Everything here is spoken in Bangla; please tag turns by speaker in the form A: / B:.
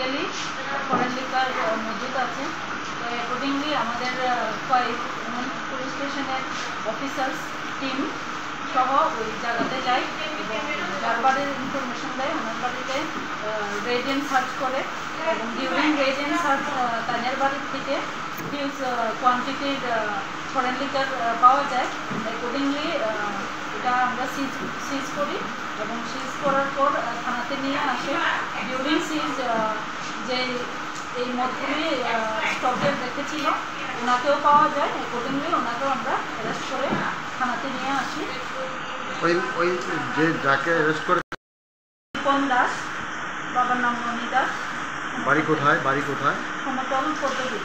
A: লিগালি ফরেন লিকার মজুদ আছে। তো অ্যাকর্ডিংলি আমাদের পুলিশ স্টেশনের অফিসার্স টিম সহ ওই জায়গাতে যায় এবং যার বাড়ির ইনফরমেশন দেয় ওনার বাড়িতে রেড এন্ড সার্চ করে এবং ডিউরিং রেড এন্ড সার্চ তাদের বাড়ির থেকে হিউজ কোয়ান্টিটির ফরেন লিকার পাওয়া যায়। অ্যাকর্ডিংলি এটা আমরা সিজ করি এবং সিজ করার পর থানাতে নিয়ে আসে। ডিউরিং সিজ যে এই মদগুলি স্টকে রেখেছিল ওনাকেও পাওয়া যায়। অ্যাকর্ডিংলি ওনাকেও আমরা অ্যারেস্ট করে থানাতে নিয়ে আসি।
B: ওই যে যাকে অ্যারেস্ট করে
A: কোন দাস, বাবার নাম মনি দাস।
B: বাড়ি কোথায়?
A: সমতল পদ্ধতি।